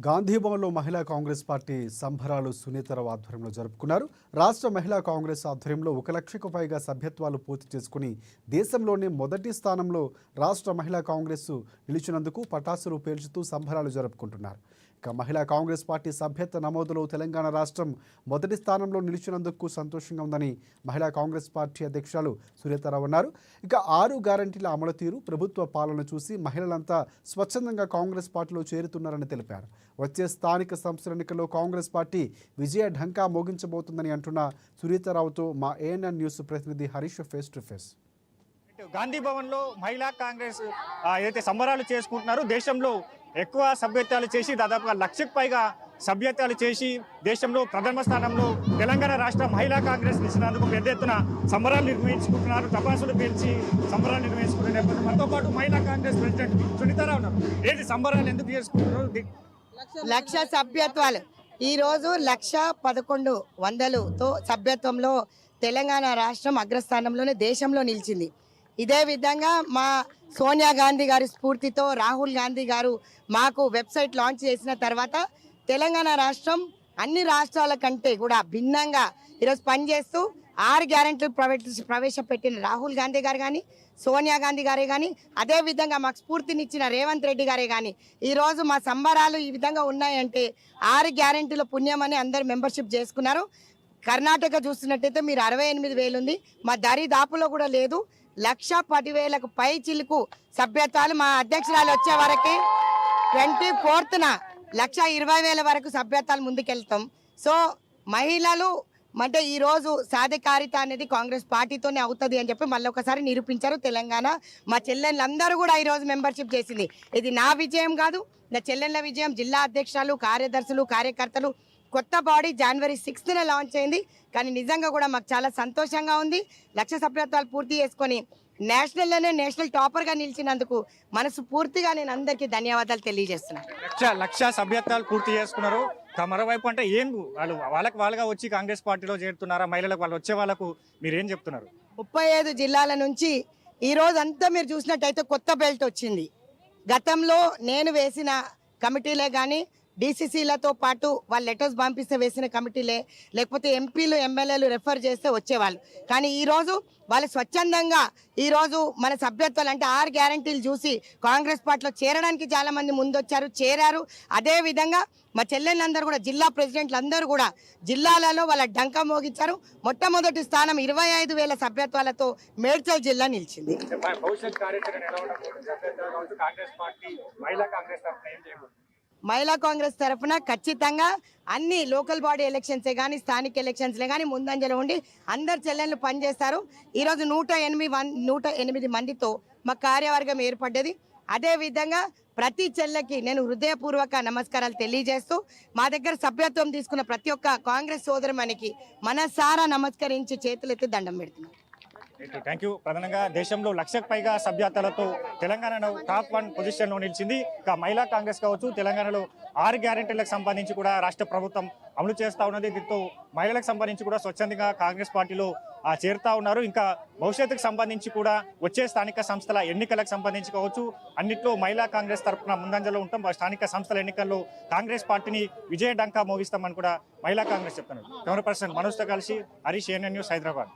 గాంధీభవన్లో మహిళా కాంగ్రెస్ పార్టీ సంబరాలు సునీతరావు ఆధ్వర్యంలో జరుపుకున్నారు. రాష్ట్ర మహిళా కాంగ్రెస్ ఆధ్వర్యంలో 1 లక్షకు పైగా సభ్యత్వాలు పూర్తి చేసుకుని దేశంలోనే మొదటి స్థానంలో రాష్ట్ర మహిళా కాంగ్రెస్ నిలిచినందుకు పటాసులు పేల్చుతూ సంబరాలు జరుపుకుంటున్నారు. ఇక మహిళా కాంగ్రెస్ పార్టీ సభ్యత్వ నమోదులో తెలంగాణ రాష్ట్రం మొదటి స్థానంలో నిలిచినందుకు సంతోషంగా ఉందని మహిళా కాంగ్రెస్ పార్టీ అధ్యక్షురాలు సునీతరావు అన్నారు. ఇక 6 గ్యారంటీల అమలు తీరు, ప్రభుత్వ పాలన చూసి మహిళలంతా స్వచ్ఛందంగా కాంగ్రెస్ పార్టీలో చేరుతున్నారని తెలిపారు. వచ్చే స్థానిక సంస్థల ఎన్నికల్లో కాంగ్రెస్ పార్టీ విజయ ఢంకా మోగించబోతుందని అంటున్న సునీతరావుతో మా ఏఎన్ఎన్ న్యూస్ ప్రతినిధి Harish face to face. Gandhi Bhavan లో మహిళా కాంగ్రెస్ ఏదైతే సంబరాలు చేసుకుంటున్నారో దేశంలో ఎక్కువ సభ్యత్వాలు చేసి దాదాపుగా 1 లక్షకు పైగా సభ్యత్వాలు చేసి దేశంలో ప్రథమ స్థానంలో తెలంగాణ రాష్ట్ర మహిళా కాంగ్రెస్ నిలిచినందుకు పెద్ద ఎత్తున సంబరాలు నిర్వహించుకుంటున్నారు. టపాసులు పేల్చి సంబరాలు నిర్వహించుకునే నేపథ్యం మనతో పాటు మహిళా కాంగ్రెస్ ప్రెసిడెంట్ సునీతారావు ఉన్నారు. ఏంటి సంబరాలు ఎందుకు చేసుకుంటున్నారు? 1 లక్ష సభ్యత్వాలు ఈ రోజు 1,11,100తో సభ్యత్వంలో తెలంగాణ రాష్ట్రం అగ్రస్థానంలోనే దేశంలో నిలిచింది. ఇదే విధంగా మా సోనియా గాంధీ గారి స్ఫూర్తితో రాహుల్ గాంధీ గారు మాకు వెబ్సైట్ లాంచ్ చేసిన తర్వాత తెలంగాణ రాష్ట్రం అన్ని రాష్ట్రాల కంటే కూడా భిన్నంగా ఈరోజు పనిచేస్తూ 6 గ్యారెంటీలు ప్రవేశపెట్టిన రాహుల్ గాంధీ గారు కానీ, సోనియా గాంధీ గారే కానీ, అదేవిధంగా మాకు స్ఫూర్తినిచ్చిన రేవంత్ రెడ్డి గారే కానీ ఈరోజు మా సంబరాలు ఈ విధంగా ఉన్నాయంటే 6 గ్యారెంటీల పుణ్యమని అందరు మెంబర్షిప్ చేసుకున్నారు. కర్ణాటక చూస్తున్నట్టయితే మీరు 68,000 ఉంది, మా దరిదాపులో కూడా లేదు. 1,10,000కు పై చిలుకు సభ్యత్వాలు మా అధ్యక్షురాలు వచ్చే వరకు 24న 1,20,000 వరకు సభ్యత్వాలు ముందుకెళ్తాం. సో మహిళలు అంటే ఈరోజు సాధికారిత అనేది కాంగ్రెస్ పార్టీతోనే అవుతుంది అని చెప్పి మళ్ళీ ఒకసారి నిరూపించారు. తెలంగాణ మా చెల్లెళ్ళందరూ కూడా ఈరోజు మెంబర్షిప్ చేసింది. ఇది నా విజయం కాదు, నా చెల్లెళ్ళ విజయం. జిల్లా అధ్యక్షులు, కార్యదర్శులు, కార్యకర్తలు కొత్త బాడీ January 6న లాంచ్ అయింది. కానీ నిజంగా కూడా మాకు చాలా సంతోషంగా ఉంది. 1 లక్ష సభ్యత్వాలు పూర్తి చేసుకొని నేషనల్ టాపర్గా నిలిచినందుకు మనసు పూర్తిగా నేను అందరికీ ధన్యవాదాలు తెలియజేస్తున్నాను. 1 లక్ష సభ్యత్వాలు పూర్తి చేసుకున్నారు. మరోవైపు అంటే ఏం వాళ్ళగా వచ్చి కాంగ్రెస్ పార్టీలో చేరుతున్నారా? మహిళలకు వాళ్ళు వచ్చే వాళ్ళకు మీరు ఏం చెప్తున్నారు? 35 జిల్లాల నుంచి ఈ రోజు అంతా మీరు చూసినట్టయితే కొత్త బెల్ట్ వచ్చింది. గతంలో నేను వేసిన కమిటీలే కానీ డీసీసీలతో పాటు వాళ్ళు లెటర్స్ పంపిస్తే వేసిన కమిటీలే, లేకపోతే ఎంపీలు ఎమ్మెల్యేలు రెఫర్ చేస్తే వచ్చేవాళ్ళు. కానీ ఈరోజు వాళ్ళు స్వచ్ఛందంగా ఈరోజు మన సభ్యత్వాలు అంటే 6 గ్యారంటీలు చూసి కాంగ్రెస్ పార్టీలో చేరడానికి చాలా మంది ముందొచ్చారు, చేరారు. అదేవిధంగా మా చెల్లెళ్ళందరూ కూడా, జిల్లా ప్రెసిడెంట్లు అందరూ కూడా జిల్లాలలో వాళ్ళ డంకా మోగించారు. మొట్టమొదటి స్థానం 25,000 సభ్యత్వాలతో మేడ్చల్ జిల్లా నిలిచింది. మహిళా కాంగ్రెస్ తరఫున ఖచ్చితంగా అన్ని లోకల్ బాడీ ఎలక్షన్సే కానీ స్థానిక ఎలక్షన్స్లే కానీ ముందంజలో ఉండి అందరు చెల్లెళ్ళు పనిచేస్తారు. ఈరోజు 108 మందితో మా కార్యవర్గం ఏర్పడ్డది. అదేవిధంగా ప్రతి చెల్లెకి నేను హృదయపూర్వక నమస్కారాలు తెలియజేస్తూ మా దగ్గర సభ్యత్వం తీసుకున్న ప్రతి ఒక్క కాంగ్రెస్ సోదరుమణికి మనసారా నమస్కరించి చేతులెత్తి దండం పెడుతున్నాను. Thank you. ప్రధానంగా దేశంలో 1 లక్షకు పైగా సభ్యత్వాలతో తెలంగాణ టాప్ 1 పొజిషన్లో నిలిచింది. ఇక మహిళా కాంగ్రెస్ కావచ్చు, తెలంగాణలో 6 గ్యారెంటీలకు సంబంధించి కూడా రాష్ట్ర ప్రభుత్వం అమలు చేస్తూ ఉన్నది. దీంతో మహిళలకు సంబంధించి కూడా స్వచ్ఛందంగా కాంగ్రెస్ పార్టీలో చేరుతా ఉన్నారు. ఇంకా భవిష్యత్తుకు సంబంధించి కూడా వచ్చే స్థానిక సంస్థల ఎన్నికలకు సంబంధించి కావచ్చు అన్నింటిలో మహిళా కాంగ్రెస్ తరఫున ముందంజలో ఉంటాం. స్థానిక సంస్థల ఎన్నికల్లో కాంగ్రెస్ పార్టీని విజయ డంకా మోగిస్తామని కూడా మహిళా కాంగ్రెస్ చెప్తున్నారు. కెమెరా పర్సన్ మనోజ్తో కలిసి హరీష్, ఏఎన్ఎన్ న్యూస్, హైదరాబాద్.